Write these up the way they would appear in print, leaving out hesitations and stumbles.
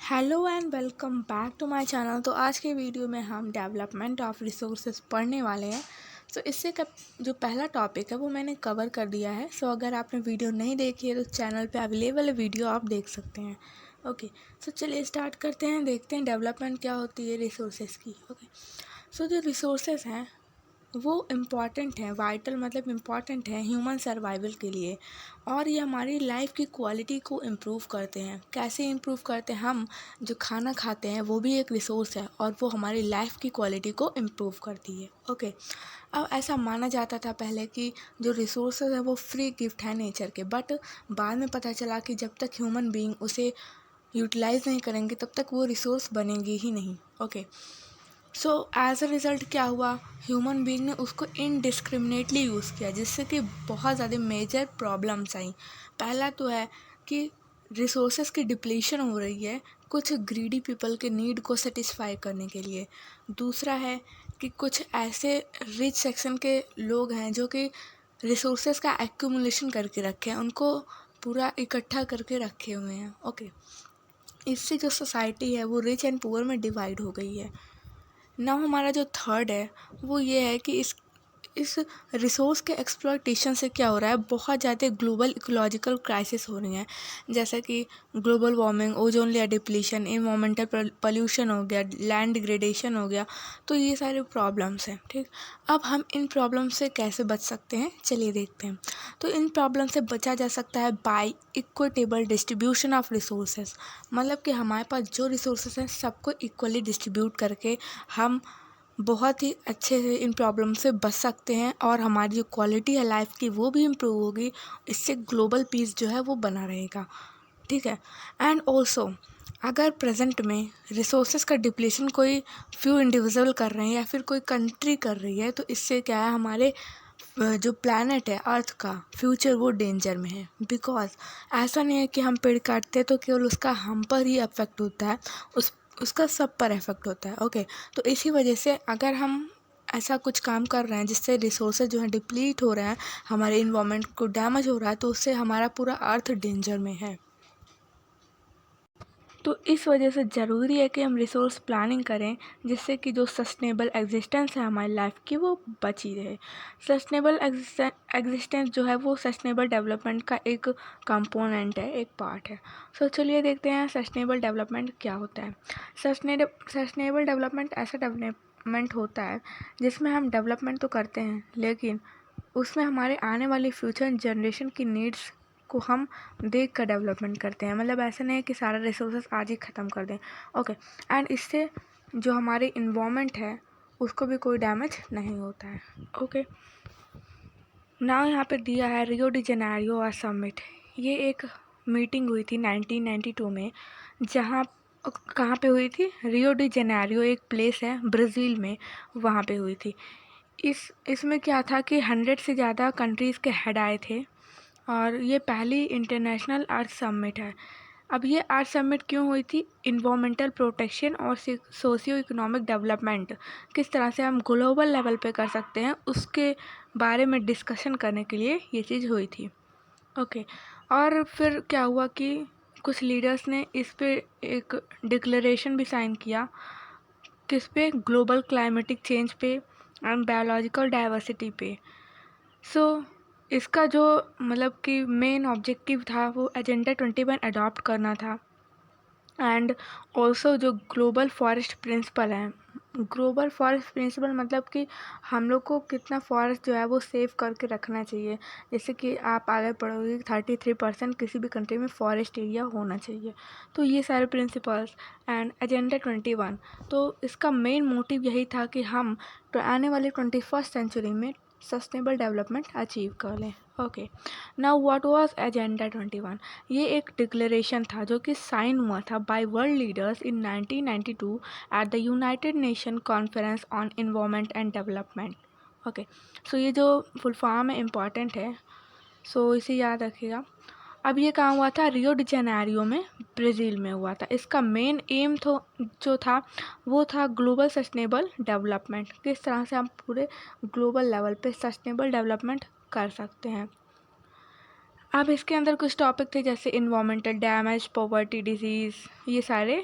Hello and welcome back to my channel. तो आज के वीडियो में हम डेवलपमेंट ऑफ रिसोर्सेज पढ़ने वाले हैं। इससे जो पहला टॉपिक है वो मैंने कवर कर दिया है। अगर आपने वीडियो नहीं देखी है तो चैनल पे अवेलेबल है, वीडियो आप देख सकते हैं। ओके, चलिए स्टार्ट करते हैं, देखते हैं डेवलपमेंट क्या होती है रिसोर्सेज की। जो रिसोर्सेज हैं वो इम्पॉर्टेंट है, वाइटल मतलब इम्पॉर्टेंट है ह्यूमन सर्वाइवल के लिए, और ये हमारी लाइफ की क्वालिटी को इम्प्रूव करते हैं। कैसे इम्प्रूव करते हैं? हम जो खाना खाते हैं वो भी एक रिसोर्स है और वो हमारी लाइफ की क्वालिटी को इम्प्रूव करती है। ओके, अब ऐसा माना जाता था पहले कि जो रिसोर्सेज है वो फ्री गिफ्ट है नेचर के, बट बाद में पता चला कि जब तक ह्यूमन बीइंग उसे यूटिलाइज़ नहीं करेंगे तब तक वो रिसोर्स बनेंगी ही नहीं। ओके, एज अ रिज़ल्ट क्या हुआ, ह्यूमन बीइंग ने उसको इनडिस्क्रिमिनेटली यूज़ किया, जिससे कि बहुत ज़्यादा मेजर प्रॉब्लम्स आई। पहला तो है कि रिसोर्सेज की डिप्लीशन हो रही है कुछ ग्रीडी पीपल के नीड को सेटिस्फाई करने के लिए। दूसरा है कि कुछ ऐसे रिच सेक्शन के लोग हैं जो कि रिसोर्सेज का एक्यूमुलेशन करके रखे हैं, उनको पूरा इकट्ठा करके रखे हुए हैं। ओके, इससे जो सोसाइटी है वो रिच एंड पुअर में डिवाइड हो गई है। ना हमारा जो थर्ड है वो ये है कि इस रिसोर्स के एक्सप्लॉयटेशन से क्या हो रहा है, बहुत ज़्यादा ग्लोबल इकोलॉजिकल क्राइसिस हो रही हैं, जैसे कि global warming, ozone layer depletion, environmental pollution हो गया, लैंड डिग्रेडेशन हो गया। तो ये सारे प्रॉब्लम्स हैं। ठीक, अब हम इन प्रॉब्लम से कैसे बच सकते हैं, चलिए देखते हैं। तो इन प्रॉब्लम से बचा जा सकता है by equitable distribution of resources, मतलब कि हमारे पास जो रिसोर्सेज हैं सबको इक्वली डिस्ट्रीब्यूट करके हम बहुत ही अच्छे से इन प्रॉब्लम से बच सकते हैं, और हमारी जो क्वालिटी है लाइफ की वो भी इम्प्रूव होगी। इससे ग्लोबल पीस जो है वो बना रहेगा। ठीक है, एंड ऑल्सो अगर प्रेजेंट में रिसोर्सेज का डिप्लीशन कोई फ्यू इंडिविजुअल कर रहे हैं या फिर कोई कंट्री कर रही है, तो इससे क्या है, हमारे जो प्लैनेट है अर्थ का फ्यूचर वो डेंजर में है। बिकॉज ऐसा नहीं है कि हम पेड़ काटते हैं तो केवल उसका हम पर ही अफेक्ट होता है, उसका सब पर इफेक्ट होता है। ओके, तो इसी वजह से अगर हम ऐसा कुछ काम कर रहे हैं जिससे रिसोर्सेज जो है डिप्लीट हो रहे हैं, हमारे इन्वायरमेंट को डैमेज हो रहा है, तो उससे हमारा पूरा अर्थ डेंजर में है। तो इस वजह से ज़रूरी है कि हम रिसोर्स प्लानिंग करें, जिससे कि जो सस्टेनेबल एग्जिस्टेंस है हमारी लाइफ की वो बची रहे। सस्टेनेबल एग्जिस्टेंस जो है वो सस्टेनेबल डेवलपमेंट का एक कंपोनेंट है, एक पार्ट है। चलिए देखते हैं सस्टेनेबल डेवलपमेंट क्या होता है। सस्टेनेबल डेवलपमेंट ऐसा डेवलपमेंट होता है जिसमें हम डेवलपमेंट तो करते हैं, लेकिन उसमें हमारे आने वाली फ्यूचर जनरेशन की नीड्स को हम देख कर डेवलपमेंट करते हैं। मतलब ऐसा नहीं है कि सारा रिसोर्सेज आज ही ख़त्म कर दें। ओके, एंड इससे जो हमारे इन्वायरमेंट है उसको भी कोई डैमेज नहीं होता है। ओके, ना यहाँ पे दिया है रियो डी जेनेरियो और समिट। ये एक मीटिंग हुई थी 1992 में, जहाँ कहाँ पे हुई थी, रियो डी जेनेरियो एक प्लेस है ब्राज़ील में, वहाँ पे हुई थी। इसमें क्या था कि 100 से ज़्यादा कंट्रीज़ के हेड आए थे, और ये पहली इंटरनेशनल अर्थ समिट है। अब ये अर्थ समिट क्यों हुई थी? इन्वामेंटल प्रोटेक्शन और सोशियो इकोनॉमिक डेवलपमेंट किस तरह से हम ग्लोबल लेवल पे कर सकते हैं उसके बारे में डिस्कशन करने के लिए ये चीज़ हुई थी। ओके, और फिर क्या हुआ कि कुछ लीडर्स ने इस पे एक डिक्लेरेशन भी साइन किया, किस पे, ग्लोबल क्लाइमेटिक चेंज पे एंड बायोलॉजिकल डाइवर्सिटी पे। इसका जो मतलब कि मेन ऑब्जेक्टिव था वो एजेंडा 21 अडॉप्ट करना था, एंड ऑल्सो जो ग्लोबल फॉरेस्ट प्रिंसिपल है। ग्लोबल फॉरेस्ट प्रिंसिपल मतलब कि हम लोग को कितना फॉरेस्ट जो है वो सेव करके रखना चाहिए। जैसे कि आप आगे पढ़ोगे 33% किसी भी कंट्री में फॉरेस्ट एरिया होना चाहिए। तो ये सारे प्रिंसिपल्स एंड एजेंडा 21, तो इसका मेन मोटिव यही था कि हम तो आने वाले 21st सेंचुरी में सस्टेनेबल डेवलपमेंट अचीव कर लें। Okay, now what was agenda 21? ये एक डिक्लेरेशन था जो कि साइन हुआ था by world leaders in 1992 at the United Nation conference on environment and development. Okay, ये जो फुल फॉर्म है इम्पॉर्टेंट है, इसे याद रखिएगा। अब ये कहाँ हुआ था? रियो डी जेनेरियो में, ब्राज़ील में हुआ था। इसका मेन एम जो था वो था ग्लोबल सस्टेनेबल डेवलपमेंट, किस तरह से हम पूरे ग्लोबल लेवल पे सस्टेनेबल डेवलपमेंट कर सकते हैं। अब इसके अंदर कुछ टॉपिक थे जैसे इन्वामेंटल डैमेज, पॉवर्टी, डिजीज़, ये सारे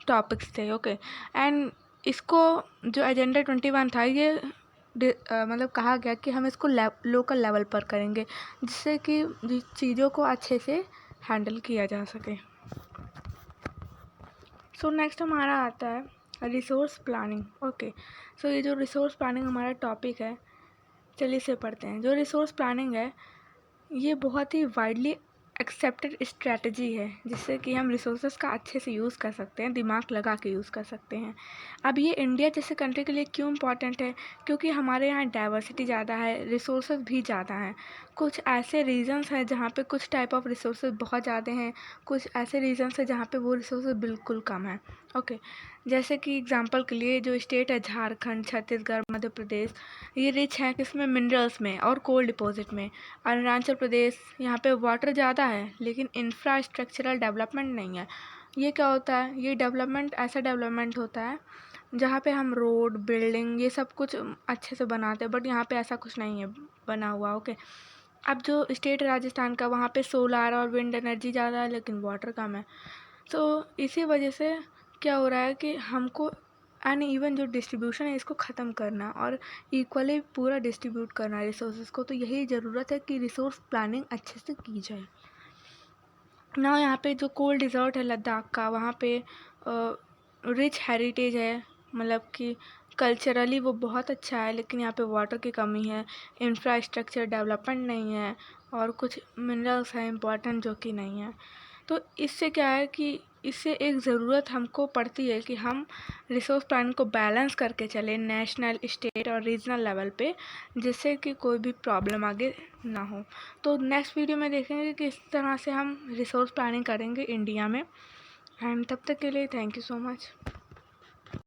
टॉपिक्स थे। ओके, एंड इसको जो एजेंडा 21 था ये मतलब कहा गया कि हम इसको लोकल लेवल पर करेंगे, जिससे कि चीज़ों को अच्छे से हैंडल किया जा सके। सो नेक्स्ट हमारा आता है रिसोर्स प्लानिंग। ओके, सो ये जो रिसोर्स प्लानिंग हमारा टॉपिक है, चलिए इसे पढ़ते हैं। जो रिसोर्स प्लानिंग है ये बहुत ही वाइडली एक्सेप्टेड स्ट्रैटेजी है, जिससे कि हम रिसोर्सेज का अच्छे से यूज़ कर सकते हैं, दिमाग लगा के यूज़ कर सकते हैं। अब ये इंडिया जैसे कंट्री के लिए क्यों इम्पॉर्टेंट है? क्योंकि हमारे यहाँ डाइवर्सिटी ज़्यादा है, रिसोर्सेज भी ज़्यादा हैं। कुछ ऐसे रीजन्स हैं जहाँ पे कुछ टाइप ऑफ रिसोर्सेज बहुत ज़्यादा हैं, कुछ ऐसे रीजन्स हैं जहाँ पे वो रिसोर्सेज बिल्कुल कम है। ओके, जैसे कि एग्जांपल के लिए जो स्टेट है झारखंड, छत्तीसगढ़, मध्य प्रदेश, ये रिच हैं किसमें? मिनरल्स में और कोल डिपॉजिट में। अरुणाचल प्रदेश, यहाँ पे वाटर ज़्यादा है लेकिन इंफ्रास्ट्रक्चरल डेवलपमेंट नहीं है। ये क्या होता है? ये डेवलपमेंट ऐसा डेवलपमेंट होता है जहाँ पे हम रोड, बिल्डिंग, ये सब कुछ अच्छे से बनाते हैं, बट यहाँ पे ऐसा कुछ नहीं है बना हुआ। ओके, अब जो स्टेट है राजस्थान का, वहाँ पे सोलार और विंड एनर्जी ज़्यादा है लेकिन वाटर कम है। तो इसी वजह से क्या हो रहा है कि हमको एंड इवन जो डिस्ट्रीब्यूशन है इसको ख़त्म करना और इक्वली पूरा डिस्ट्रीब्यूट करना रिसोर्सेज को। तो यही ज़रूरत है कि रिसोर्स प्लानिंग अच्छे से की जाए ना। यहाँ पे जो कोल्ड डिज़र्ट है लद्दाख का, वहाँ पे रिच हेरिटेज है, मतलब कि कल्चरली वो बहुत अच्छा है, लेकिन यहाँ पे वाटर की कमी है, इंफ्रास्ट्रक्चर डेवलपमेंट नहीं है और कुछ मिनरल्स हैं इम्पॉर्टेंट जो कि नहीं है। तो इससे क्या है कि इससे एक ज़रूरत हमको पड़ती है कि हम रिसोर्स प्लान को बैलेंस करके चलें नेशनल, स्टेट और रीजनल लेवल पे, जिससे कि कोई भी प्रॉब्लम आगे ना हो। तो नेक्स्ट वीडियो में देखेंगे कि किस तरह से हम रिसोर्स प्लानिंग करेंगे इंडिया में। एंड तब तक के लिए थैंक यू सो मच।